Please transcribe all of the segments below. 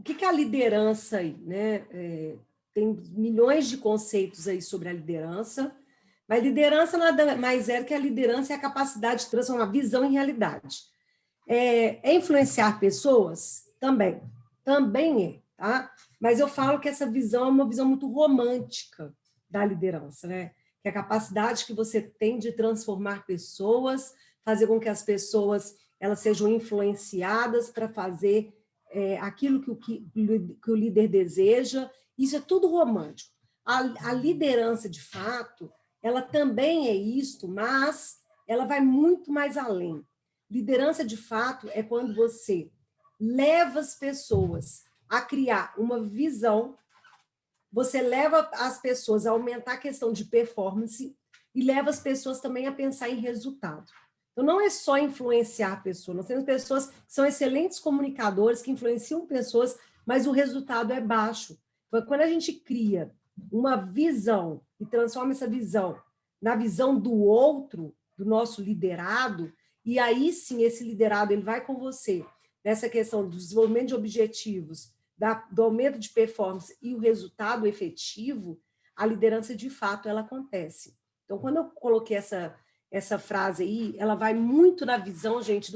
o que é a liderança aí, né? Tem milhões de conceitos aí sobre a liderança, mas liderança nada mais é que a liderança é a capacidade de transformar visão em realidade. É influenciar pessoas? Também é, tá? Mas eu falo que essa visão é uma visão muito romântica da liderança, né? Que é a capacidade que você tem de transformar pessoas, fazer com que as pessoas elas sejam influenciadas para fazer aquilo que o líder deseja. Isso é tudo romântico. A liderança, de fato, ela também é isto, mas ela vai muito mais além. Liderança, de fato, é quando você leva as pessoas a criar uma visão, você leva as pessoas a aumentar a questão de performance e leva as pessoas também a pensar em resultado. Então, não é só influenciar a pessoa, nós temos pessoas que são excelentes comunicadores, que influenciam pessoas, mas o resultado é baixo. Então, quando a gente cria uma visão e transforma essa visão na visão do outro, do nosso liderado, e aí sim esse liderado ele vai com você nessa questão do desenvolvimento de objetivos, do aumento de performance e o resultado efetivo, a liderança de fato ela acontece. Então, quando eu coloquei essa frase aí, ela vai muito na visão, gente,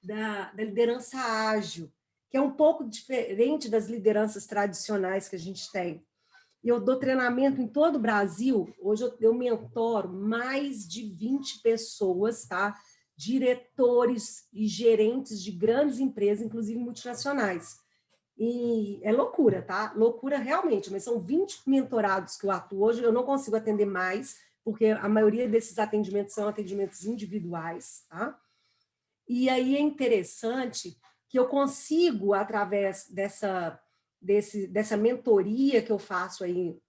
da liderança ágil, que é um pouco diferente das lideranças tradicionais que a gente tem. Eu dou treinamento em todo o Brasil, hoje eu mentoro mais de 20 pessoas, tá? Diretores e gerentes de grandes empresas, inclusive multinacionais. E é loucura, tá? Loucura realmente, mas são 20 mentorados que eu atuo hoje, eu não consigo atender mais, porque a maioria desses atendimentos são atendimentos individuais, tá? E aí é interessante que eu consigo, através dessa mentoria que eu faço aí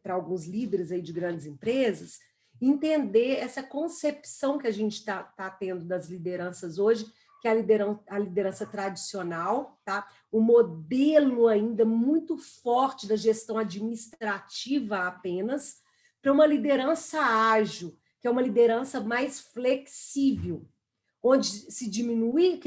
para alguns líderes aí de grandes empresas, entender essa concepção que a gente está tendo das lideranças hoje, que é a liderança tradicional, tá? O modelo ainda muito forte da gestão administrativa apenas, para uma liderança ágil, que é uma liderança mais flexível, onde se diminui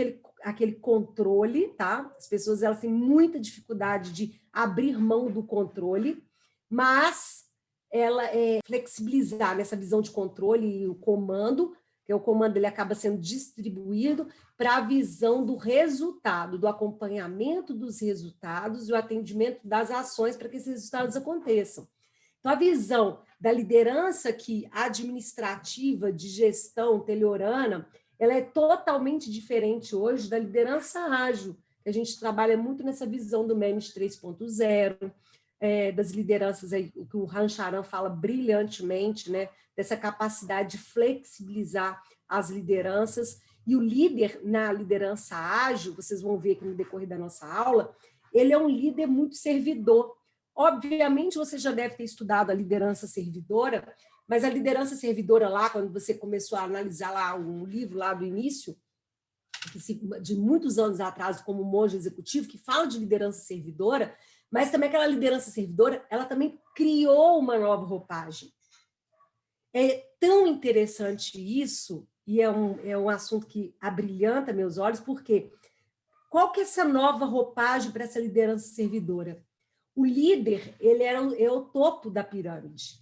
aquele controle, tá? As pessoas elas têm muita dificuldade de abrir mão do controle, mas ela é flexibilizar nessa visão de controle e o comando, que o comando ele acaba sendo distribuído para a visão do resultado, do acompanhamento dos resultados e o atendimento das ações para que esses resultados aconteçam. Então, a visão da liderança administrativa, de gestão telorana, ela é totalmente diferente hoje da liderança ágil, que a gente trabalha muito nessa visão do Manage 3.0, das lideranças aí, que o Rancharan fala brilhantemente, né, dessa capacidade de flexibilizar as lideranças, e o líder na liderança ágil, vocês vão ver aqui no decorrer da nossa aula, ele é um líder muito servidor. Obviamente, você já deve ter estudado a liderança servidora, mas a liderança servidora lá, quando você começou a analisar lá um livro lá do início, de muitos anos atrás, como Monge Executivo, que fala de liderança servidora, mas também aquela liderança servidora, ela também criou uma nova roupagem. É tão interessante isso, e é um assunto que abrilhanta meus olhos, porque qual que é essa nova roupagem para essa liderança servidora? O líder, ele é o topo da pirâmide,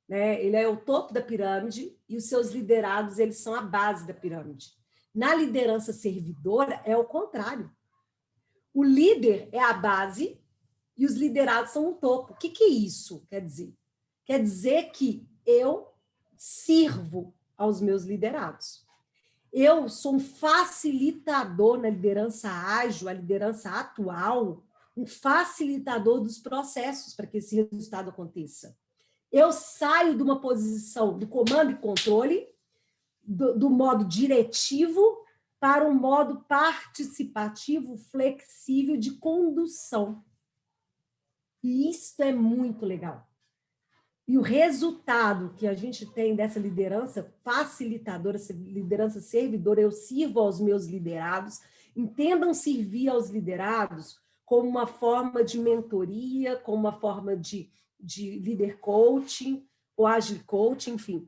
né? Ele é o topo da pirâmide e os seus liderados, eles são a base da pirâmide. Na liderança servidora, é o contrário. O líder é a base e os liderados são o topo. O que isso quer dizer? Quer dizer que eu sirvo aos meus liderados. Eu sou um facilitador na liderança ágil, a liderança atual, um facilitador dos processos para que esse resultado aconteça. Eu saio de uma posição do comando e controle, do modo diretivo, para um modo participativo, flexível de condução. E isso é muito legal. E o resultado que a gente tem dessa liderança facilitadora, essa liderança servidora, eu sirvo aos meus liderados, entendam servir aos liderados como uma forma de mentoria, como uma forma de líder coaching, ou agile coaching, enfim.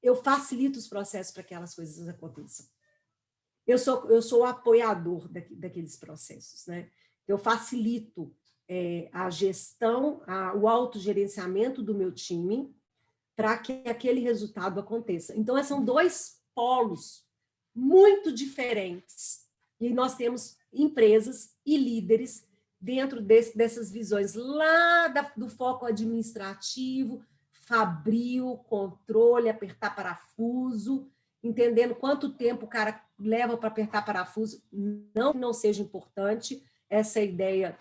Eu facilito os processos para que aquelas coisas aconteçam. Eu sou o apoiador daqueles processos, né? Eu facilito a gestão, o autogerenciamento do meu time para que aquele resultado aconteça. Então, são dois polos muito diferentes. E nós temos empresas e líderes dentro dessas visões lá do foco administrativo, fabril, controle, apertar parafuso, entendendo quanto tempo o cara leva para apertar parafuso, não seja importante essa ideia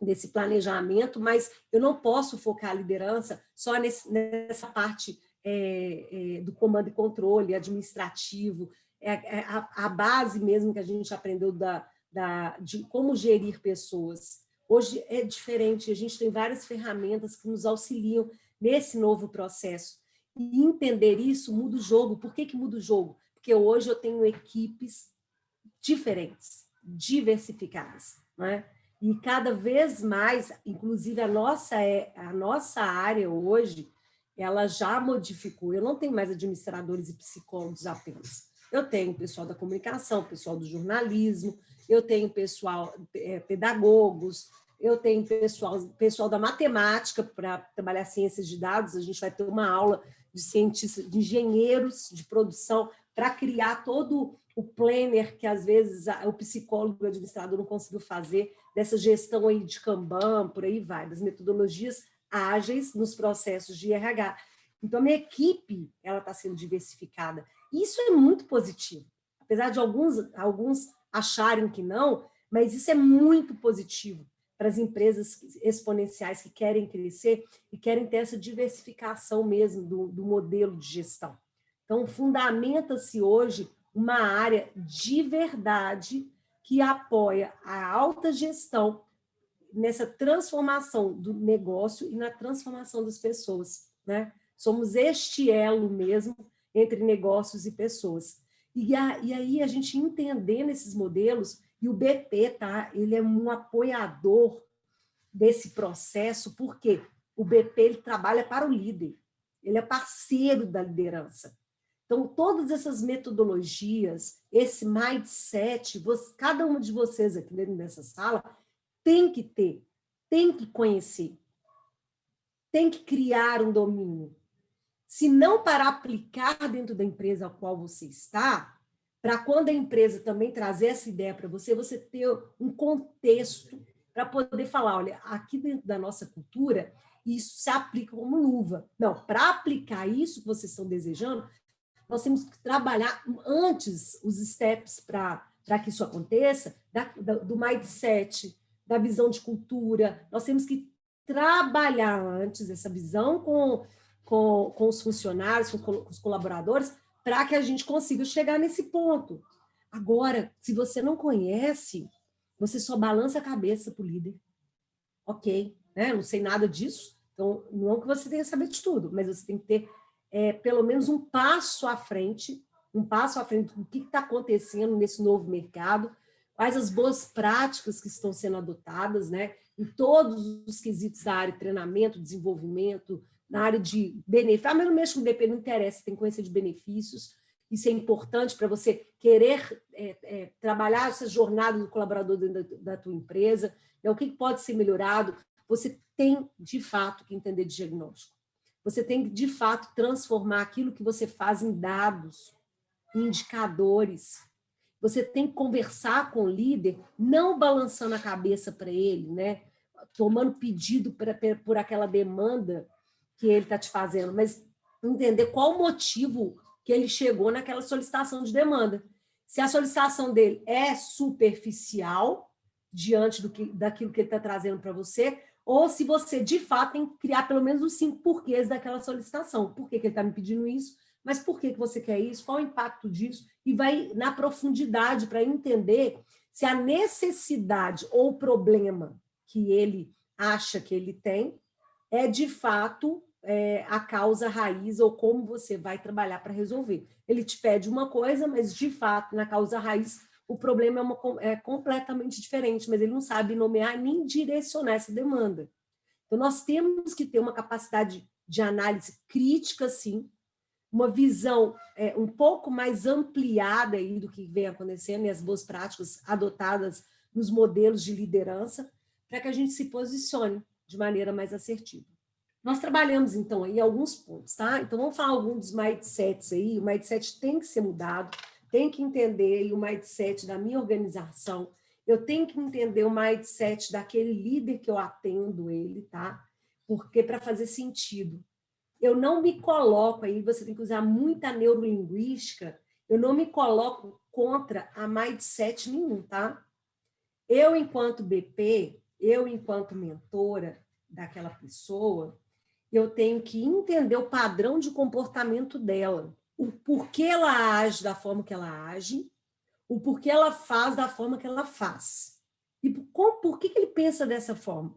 desse planejamento, mas eu não posso focar a liderança só nessa parte do comando e controle administrativo, a base mesmo que a gente aprendeu de como gerir pessoas. Hoje é diferente, a gente tem várias ferramentas que nos auxiliam nesse novo processo. E entender isso muda o jogo. Por que muda o jogo? Porque hoje eu tenho equipes diferentes, diversificadas, não é? E cada vez mais, inclusive a nossa área hoje, ela já modificou. Eu não tenho mais administradores e psicólogos apenas. Eu tenho pessoal da comunicação, pessoal do jornalismo, eu tenho pessoal, pedagogos, eu tenho pessoal da matemática para trabalhar ciências de dados. A gente vai ter uma aula de cientistas, de engenheiros de produção para criar todo o planner que às vezes o psicólogo, o administrador não conseguiu fazer, dessa gestão aí de Kanban, por aí vai, das metodologias ágeis nos processos de RH. Então, a minha equipe está sendo diversificada. Isso é muito positivo, apesar de alguns acharem que não, mas isso é muito positivo para as empresas exponenciais que querem crescer e querem ter essa diversificação mesmo do modelo de gestão. Então, fundamenta-se hoje uma área de verdade que apoia a alta gestão nessa transformação do negócio e na transformação das pessoas, né? Somos este elo mesmo entre negócios e pessoas. E aí a gente entendendo esses modelos, e o BP, tá? Ele é um apoiador desse processo, porque o BP ele trabalha para o líder, ele é parceiro da liderança. Então, todas essas metodologias, esse mindset, cada um de vocês aqui dentro dessa sala tem que ter, tem que conhecer, tem que criar um domínio. Se não para aplicar dentro da empresa a qual você está, para quando a empresa também trazer essa ideia para você, você ter um contexto para poder falar, olha, aqui dentro da nossa cultura, isso se aplica como luva. Não, para aplicar isso que vocês estão desejando, nós temos que trabalhar antes os steps para que isso aconteça, do mindset, da visão de cultura. Nós temos que trabalhar antes essa visão com os funcionários, com os colaboradores, para que a gente consiga chegar nesse ponto. Agora, se você não conhece, você só balança a cabeça para o líder. Ok, né? Não sei nada disso, então não que você tenha que saber de tudo, mas você tem que ter pelo menos um passo à frente do que está acontecendo nesse novo mercado, quais as boas práticas que estão sendo adotadas, né, em todos os quesitos da área de treinamento, desenvolvimento, na área de benefícios. Mas não mexe com DP, não interessa, tem que conhecer de benefícios, isso é importante para você querer trabalhar essa jornada do colaborador dentro da tua empresa, né, o que pode ser melhorado. Você tem, de fato, que entender de diagnóstico. Você tem que, de fato, transformar aquilo que você faz em dados, em indicadores. Você tem que conversar com o líder, não balançando a cabeça para ele, né? Tomando pedido por aquela demanda que ele está te fazendo, mas entender qual o motivo que ele chegou naquela solicitação de demanda. Se a solicitação dele é superficial, diante daquilo que ele está trazendo para você, ou se você, de fato, tem que criar pelo menos os 5 porquês daquela solicitação. Por que ele está me pedindo isso? Mas por que você quer isso? Qual o impacto disso? E vai na profundidade para entender se a necessidade ou o problema que ele acha que ele tem é, de fato, a causa raiz ou como você vai trabalhar para resolver. Ele te pede uma coisa, mas, de fato, na causa raiz, o problema é completamente diferente, mas ele não sabe nomear nem direcionar essa demanda. Então, nós temos que ter uma capacidade de análise crítica, sim, uma visão um pouco mais ampliada aí do que vem acontecendo e as boas práticas adotadas nos modelos de liderança, para que a gente se posicione de maneira mais assertiva. Nós trabalhamos, então, em alguns pontos, tá? Então, vamos falar alguns dos mindsets aí. O mindset tem que ser mudado, tem que entender o mindset da minha organização, eu tenho que entender o mindset daquele líder que eu atendo ele, tá? Porque para fazer sentido. Eu não me coloco, aí você tem que usar muita neurolinguística, eu não me coloco contra a mindset nenhum, tá? Eu, enquanto BP, eu, enquanto mentora daquela pessoa, eu tenho que entender o padrão de comportamento dela, o porquê ela age da forma que ela age, o porquê ela faz da forma que ela faz. E por que ele pensa dessa forma?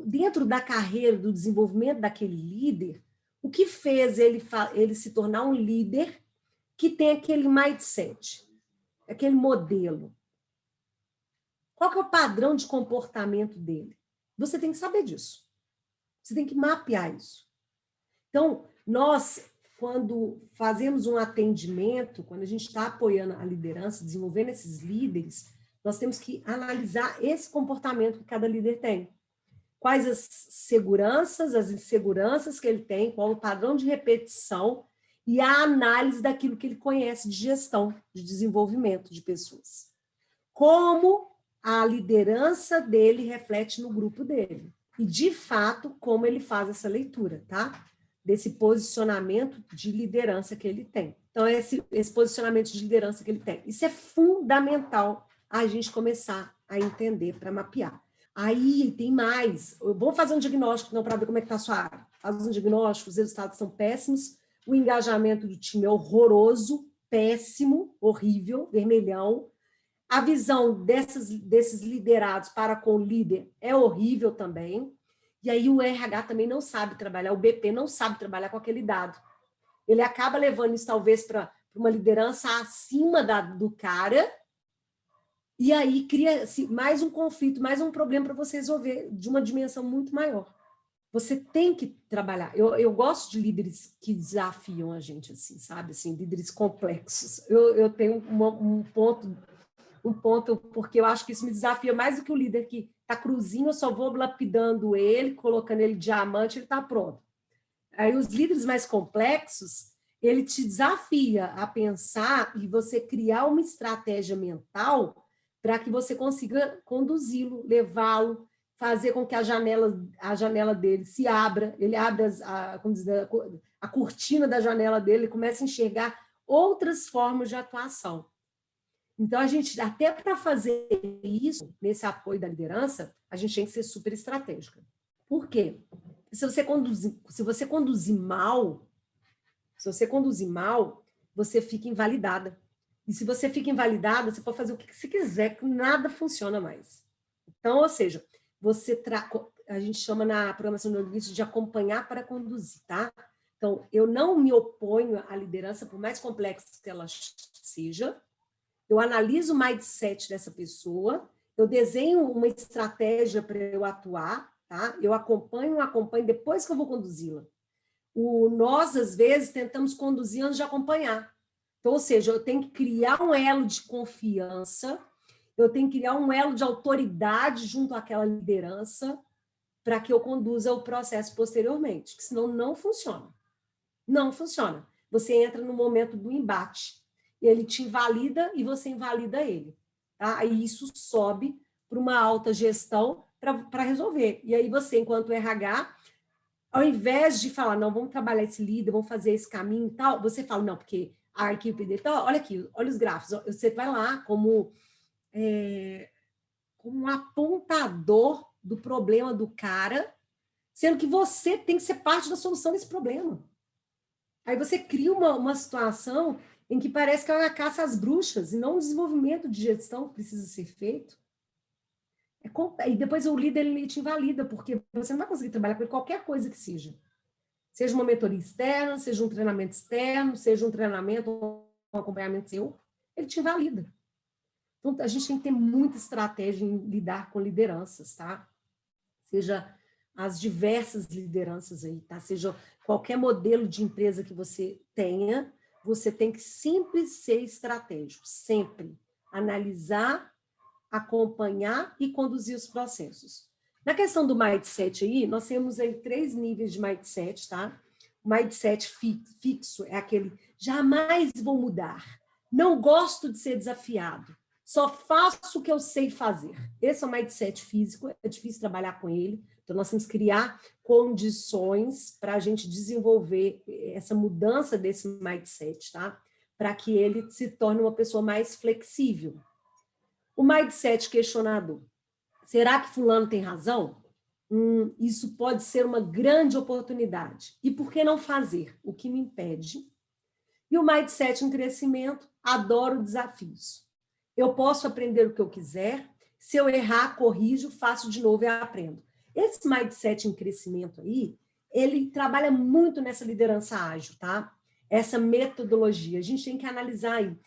Dentro da carreira, do desenvolvimento daquele líder, o que fez ele se tornar um líder que tem aquele mindset, aquele modelo? Qual que é o padrão de comportamento dele? Você tem que saber disso. Você tem que mapear isso. Então, nós, quando fazemos um atendimento, quando a gente está apoiando a liderança, desenvolvendo esses líderes, nós temos que analisar esse comportamento que cada líder tem. Quais as seguranças, as inseguranças que ele tem, qual o padrão de repetição e a análise daquilo que ele conhece de gestão, de desenvolvimento de pessoas. Como a liderança dele reflete no grupo dele. E, de fato, como ele faz essa leitura, tá? Desse posicionamento de liderança que ele tem. Então, esse posicionamento de liderança que ele tem. Isso é fundamental a gente começar a entender para mapear. Aí tem mais. Vamos fazer um diagnóstico, não, para ver como é que está a sua área. Faz um diagnóstico, os resultados são péssimos, o engajamento do time é horroroso, péssimo, horrível, vermelhão. A visão desses liderados para com o líder é horrível também. E aí o RH também não sabe trabalhar, o BP não sabe trabalhar com aquele dado. Ele acaba levando isso talvez para uma liderança acima do cara, e aí cria-se mais um conflito, mais um problema para você resolver de uma dimensão muito maior. Você tem que trabalhar. Eu gosto de líderes que desafiam a gente, assim, sabe? Assim, líderes complexos. Eu tenho um ponto, porque eu acho que isso me desafia mais do que o líder que está cruzinho, eu só vou lapidando ele, colocando ele diamante, ele está pronto. Aí os líderes mais complexos, ele te desafia a pensar e você criar uma estratégia mental para que você consiga conduzi-lo, levá-lo, fazer com que a janela dele se abra, ele abre a cortina da janela dele, ele começa a enxergar outras formas de atuação. Então, a gente, até para fazer isso, nesse apoio da liderança, a gente tem que ser super estratégica. Por quê? Se você conduzir mal, você fica invalidada. E se você fica invalidada, você pode fazer o que você quiser, que nada funciona mais. Então, ou seja, a gente chama na programação neurolinguística de acompanhar para conduzir, tá? Então, eu não me oponho à liderança, por mais complexa que ela seja, eu analiso o mindset dessa pessoa, eu desenho uma estratégia para eu atuar, tá? Eu acompanho, depois que eu vou conduzi-la. Nós, às vezes, tentamos conduzir antes de acompanhar. Então, ou seja, eu tenho que criar um elo de confiança, eu tenho que criar um elo de autoridade junto àquela liderança para que eu conduza o processo posteriormente, que senão não funciona. Não funciona. Você entra no momento do embate. Ele te invalida e você invalida ele. Tá? Aí isso sobe para uma alta gestão para resolver. E aí você, enquanto RH, ao invés de falar, não, vamos trabalhar esse líder, vamos fazer esse caminho e tal, você fala, não, porque a equipe dele, então, olha aqui, olha os gráficos, você vai lá como um apontador do problema do cara, sendo que você tem que ser parte da solução desse problema. Aí você cria uma situação em que parece que é uma caça às bruxas, e não um desenvolvimento de gestão que precisa ser feito. E depois o líder ele te invalida, porque você não vai conseguir trabalhar com qualquer coisa que seja. Seja uma mentoria externa, seja um treinamento externo, seja um treinamento ou um acompanhamento seu, ele te invalida. Então, a gente tem que ter muita estratégia em lidar com lideranças, tá? Seja as diversas lideranças aí, tá? Seja qualquer modelo de empresa que você tenha, você tem que sempre ser estratégico, sempre analisar acompanhar e conduzir os processos. Na questão do mindset aí, nós temos aí 3 níveis de mindset, tá? O mindset fixo é aquele, jamais vou mudar, não gosto de ser desafiado, só faço o que eu sei fazer. Esse é o mindset físico, é difícil trabalhar com ele, então nós temos que criar condições para a gente desenvolver essa mudança desse mindset, tá? Para que ele se torne uma pessoa mais flexível. O mindset questionador. Será que fulano tem razão? Isso pode ser uma grande oportunidade. E por que não fazer? O que me impede? E o mindset em crescimento, adoro desafios. Eu posso aprender o que eu quiser, se eu errar, corrijo, faço de novo e aprendo. Esse mindset em crescimento aí, ele trabalha muito nessa liderança ágil, tá? Essa metodologia. A gente tem que analisar aí.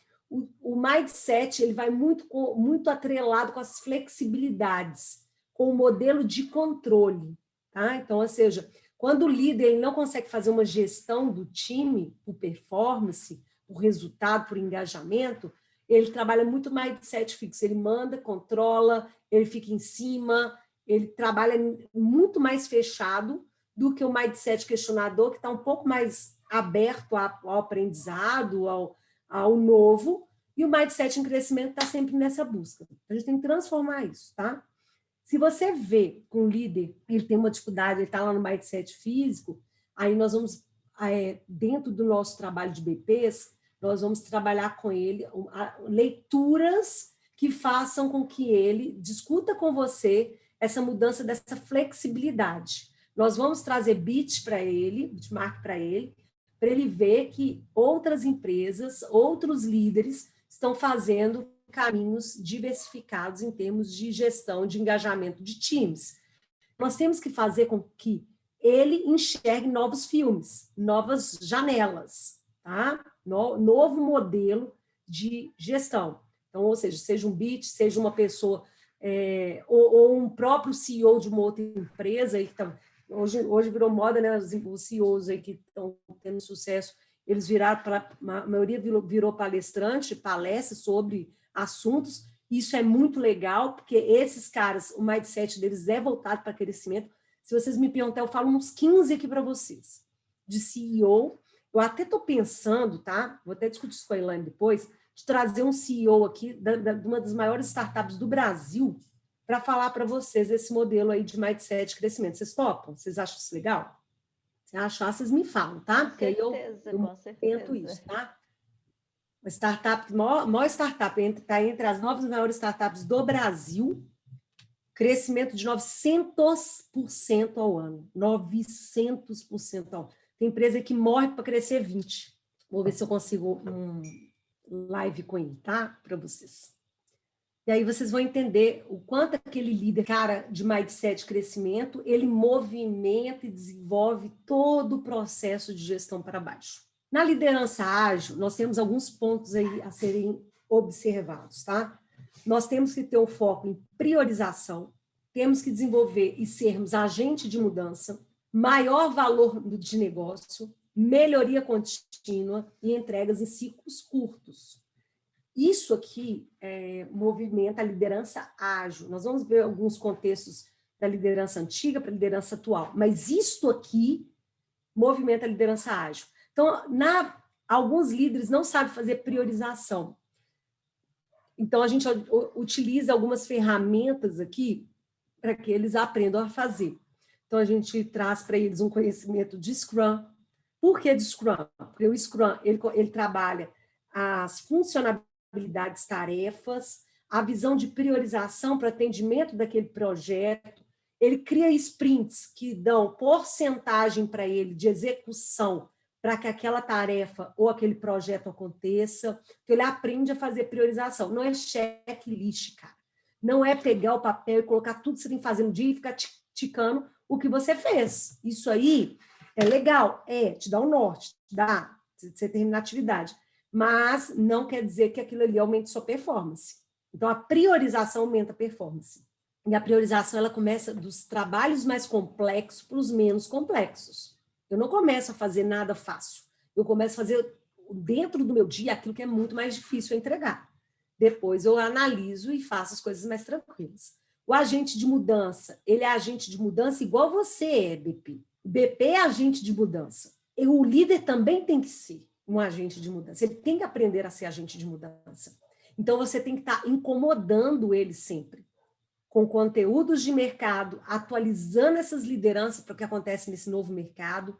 O mindset, ele vai muito atrelado com as flexibilidades, com o modelo de controle, tá? Então, ou seja, quando o líder ele não consegue fazer uma gestão do time, por performance, por resultado, por engajamento, ele trabalha muito mindset fixo, ele manda, controla, ele fica em cima, ele trabalha muito mais fechado do que o mindset questionador, que está um pouco mais aberto ao aprendizado, ao novo, e o mindset em crescimento está sempre nessa busca. A gente tem que transformar isso, tá? Se você vê que um líder, ele tem uma dificuldade, ele está lá no mindset físico, aí nós vamos, dentro do nosso trabalho de BPs, nós vamos trabalhar com ele leituras que façam com que ele discuta com você essa mudança dessa flexibilidade. Nós vamos trazer benchmark para ele ver que outras empresas, outros líderes estão fazendo caminhos diversificados em termos de gestão, de engajamento de times. Nós temos que fazer com que ele enxergue novos filmes, novas janelas, tá? Novo modelo de gestão. Então, ou seja, seja um BIT, seja uma pessoa, ou um próprio CEO de uma outra empresa, aí que tá, hoje virou moda, né? Os CEOs aí que estão tendo sucesso, eles viraram, a maioria virou palestrante, palestra sobre assuntos. Isso é muito legal, porque esses caras, o mindset deles é voltado para crescimento. Se vocês me perguntarem, eu falo uns 15 aqui para vocês, de CEO. Eu até estou pensando, tá? Vou até discutir isso com a Elaine depois, de trazer um CEO aqui de uma das maiores startups do Brasil para falar para vocês esse modelo aí de mindset de crescimento. Vocês topam? Vocês acham isso legal? Se achar, vocês me falam, tá? Porque aí eu tento isso, tá? Uma startup, maior startup, está entre as 9 maiores startups do Brasil, crescimento de 900% ao ano. 900% ao ano. Tem empresa que morre para crescer 20%. Vou ver se eu consigo live com ele, tá? Para vocês. E aí vocês vão entender o quanto aquele líder, cara, de mindset de crescimento, ele movimenta e desenvolve todo o processo de gestão para baixo. Na liderança ágil, nós temos alguns pontos aí a serem observados, tá? Nós temos que ter um foco em priorização, temos que desenvolver e sermos agente de mudança, maior valor de negócio, melhoria contínua e entregas em ciclos curtos. Isso aqui movimenta a liderança ágil. Nós vamos ver alguns contextos da liderança antiga para a liderança atual, mas isto aqui movimenta a liderança ágil. Então, alguns líderes não sabem fazer priorização. Então, a gente utiliza algumas ferramentas aqui para que eles aprendam a fazer. Então, a gente traz para eles um conhecimento de Scrum. Por que de Scrum? Porque o Scrum, ele trabalha as funcionalidades, tarefas, a visão de priorização para atendimento daquele projeto. Ele cria sprints que dão porcentagem para ele de execução para que aquela tarefa ou aquele projeto aconteça. Então, ele aprende a fazer priorização. Não é checklist, cara. Não é pegar o papel e colocar tudo que você tem que fazer no dia e ficar ticando o que você fez. Isso aí é legal, te dá um norte, dá, você termina a atividade. Mas não quer dizer que aquilo ali aumente sua performance. Então, a priorização aumenta a performance. E a priorização, ela começa dos trabalhos mais complexos para os menos complexos. Eu não começo a fazer nada fácil. Eu começo a fazer dentro do meu dia aquilo que é muito mais difícil a entregar. depois eu analiso e faço as coisas mais tranquilas. O agente de mudança, ele é agente de mudança igual você é, BP. O BP é agente de mudança. E o líder também tem que ser um agente de mudança. Ele tem que aprender a ser agente de mudança. Então, você tem que estar incomodando ele sempre, com conteúdos de mercado, atualizando essas lideranças para o que acontece nesse novo mercado,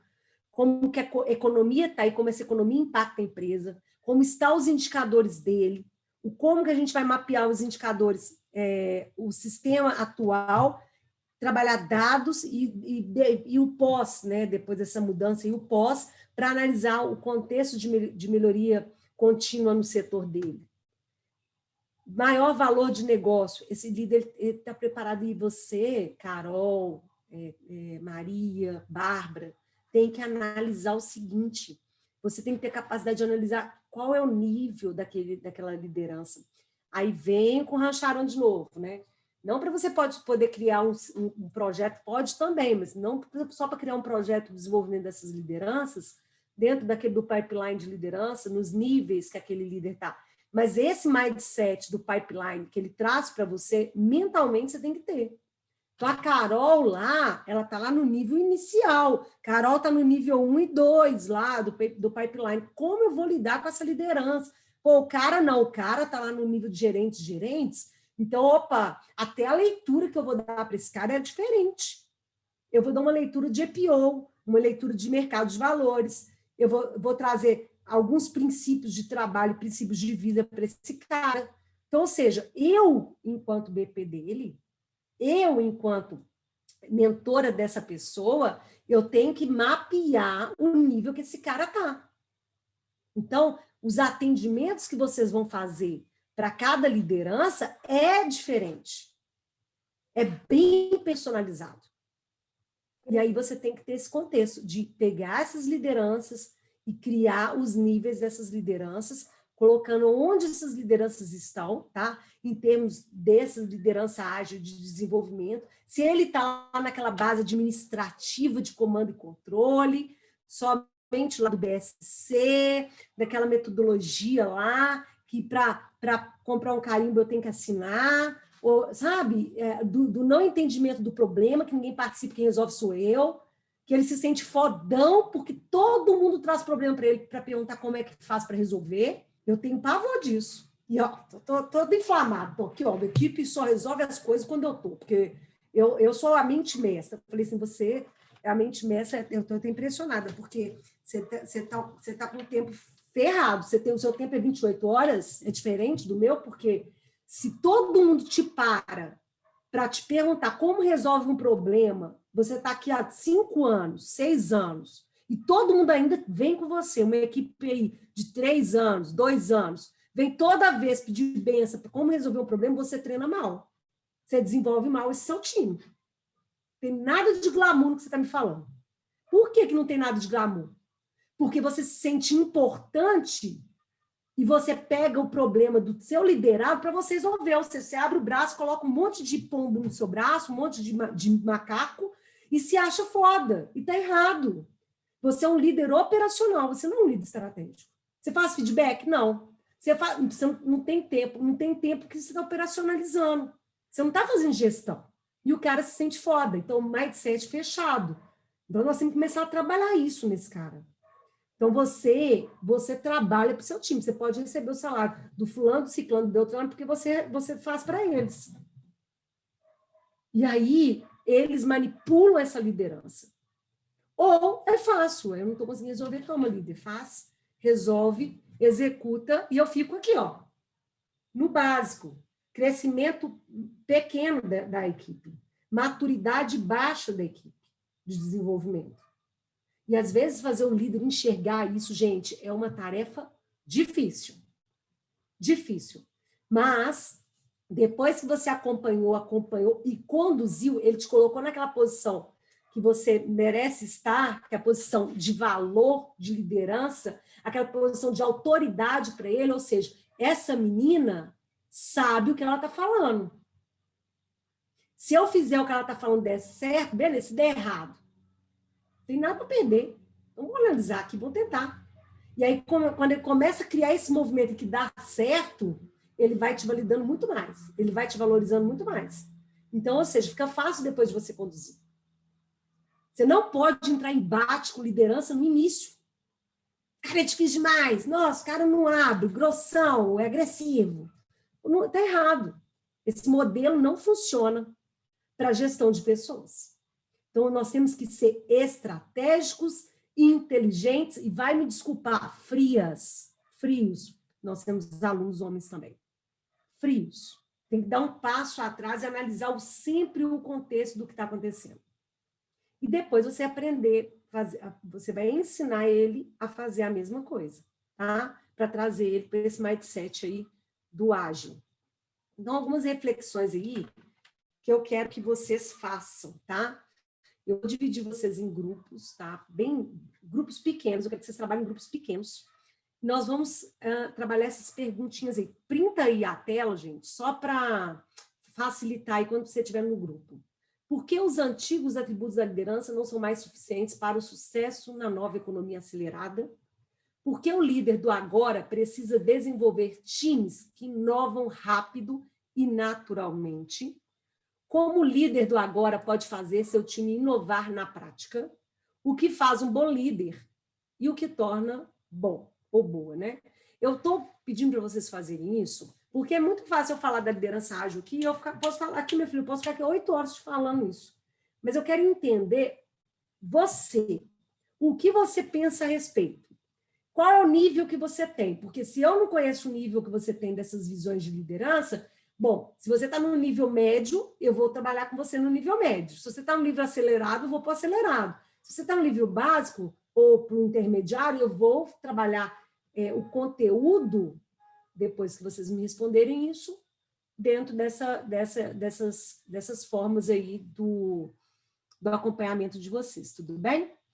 como que a economia está e como essa economia impacta a empresa, como estão os indicadores dele, como que a gente vai mapear os indicadores, o sistema atual, trabalhar dados e o pós, né, depois dessa mudança, e o pós, para analisar o contexto de melhoria contínua no setor dele. Maior valor de negócio, esse líder está preparado, e você, Carol, Maria, Bárbara, tem que analisar o seguinte, você tem que ter capacidade de analisar qual é o nível daquela liderança. Aí vem com o rancharon de novo, né? Não para você poder criar um projeto, pode também, mas não só para criar um projeto de desenvolvimento dessas lideranças, dentro do pipeline de liderança, nos níveis que aquele líder está. Mas esse mindset do pipeline que ele traz para você, mentalmente você tem que ter. Então, a Carol lá, ela está lá no nível inicial. Carol está no nível 1 e 2 lá do pipeline. Como eu vou lidar com essa liderança? Pô, o cara não, o cara está lá no nível de gerentes. Então, opa, até a leitura que eu vou dar para esse cara é diferente. Eu vou dar uma leitura de EPO, uma leitura de mercado de valores. Eu vou trazer alguns princípios de trabalho, princípios de vida para esse cara. Então, ou seja, eu, enquanto BP dele, eu, enquanto mentora dessa pessoa, eu tenho que mapear o nível que esse cara está. Então, os atendimentos que vocês vão fazer para cada liderança é diferente. É bem personalizado. E aí você tem que ter esse contexto de pegar essas lideranças e criar os níveis dessas lideranças, colocando onde essas lideranças estão, tá? Em termos dessa liderança ágil de desenvolvimento. Se ele está lá naquela base administrativa de comando e controle, somente lá do BSC, daquela metodologia lá, que para comprar um carimbo eu tenho que assinar, ou, sabe, do não entendimento do problema, que ninguém participa, quem resolve sou eu, que ele se sente fodão porque todo mundo traz problema para ele para perguntar como é que faz para resolver. Eu tenho pavor disso. E, ó, tô todo inflamado. Tô aqui, ó, a equipe só resolve as coisas quando eu tô, porque eu sou a mente mestra. Eu falei assim, você é a mente mestra, eu tô impressionada, porque você tá com o tempo ferrado. O seu tempo é 28 horas, é diferente do meu, porque se todo mundo te para te perguntar como resolve um problema, você está aqui há 5 anos, 6 anos, e todo mundo ainda vem com você, uma equipe aí de 3 anos, 2 anos, vem toda vez pedir benção para como resolver um problema, você treina mal. Você desenvolve mal esse seu time. Não tem nada de glamour no que você está me falando. Por que não tem nada de glamour? Porque você se sente importante e você pega o problema do seu liderado para você resolver. Você abre o braço, coloca um monte de pombo no seu braço, um monte de macaco, e se acha foda. E está errado. Você é um líder operacional, você não é um líder estratégico. Você faz feedback? Não. Você não tem tempo que você está operacionalizando. Você não está fazendo gestão. E o cara se sente foda. Então, o mindset fechado. Então, nós temos que começar a trabalhar isso nesse cara. Então, você trabalha para o seu time. Você pode receber o salário do fulano, do ciclano, do beltrano, porque você faz para eles. E aí, eles manipulam essa liderança. Ou é fácil, eu não estou conseguindo resolver, toma, líder, faz, resolve, executa, e eu fico aqui, ó, no básico. Crescimento pequeno da equipe. Maturidade baixa da equipe de desenvolvimento. E, às vezes, fazer o líder enxergar isso, gente, é uma tarefa difícil. Difícil. Mas, depois que você acompanhou e conduziu, ele te colocou naquela posição que você merece estar, que é a posição de valor, de liderança, aquela posição de autoridade para ele, ou seja, essa menina sabe o que ela está falando. Se eu fizer o que ela está falando der certo, beleza, se der errado, não tem nada para perder. Então, vamos analisar aqui, vamos tentar. E aí, quando ele começa a criar esse movimento que dá certo, ele vai te validando muito mais, ele vai te valorizando muito mais. Então, ou seja, fica fácil depois de você conduzir. Você não pode entrar em embate com liderança no início. Cara, é difícil demais. Nossa, o cara não abre, grossão, é agressivo. Está errado. Esse modelo não funciona para a gestão de pessoas. Então, nós temos que ser estratégicos, inteligentes, e vai me desculpar, frios. Nós temos alunos homens também. Frios. Tem que dar um passo atrás e analisar sempre o contexto do que está acontecendo. E depois você aprender, você vai ensinar ele a fazer a mesma coisa, tá? Para trazer ele para esse mindset aí do ágil. Então, algumas reflexões aí que eu quero que vocês façam, tá? Eu vou dividir vocês em grupos, tá? Grupos pequenos, eu quero que vocês trabalhem em grupos pequenos. Nós vamos trabalhar essas perguntinhas aí. Printa aí a tela, gente, só para facilitar aí quando você estiver no grupo. Por que os antigos atributos da liderança não são mais suficientes para o sucesso na nova economia acelerada? Por que o líder do agora precisa desenvolver times que inovam rápido e naturalmente? Como o líder do agora pode fazer seu time inovar na prática? O que faz um bom líder e o que torna bom ou boa, né? Eu estou pedindo para vocês fazerem isso, porque é muito fácil eu falar da liderança ágil aqui, e eu posso falar aqui, meu filho, eu posso ficar aqui 8 horas falando isso. Mas eu quero entender você, o que você pensa a respeito. Qual é o nível que você tem? Porque se eu não conheço o nível que você tem dessas visões de liderança, bom, se você está no nível médio, eu vou trabalhar com você no nível médio. Se você está no nível acelerado, eu vou para o acelerado. Se você está no nível básico ou para o intermediário, eu vou trabalhar o conteúdo, depois que vocês me responderem isso, dentro dessas formas aí do acompanhamento de vocês, tudo bem?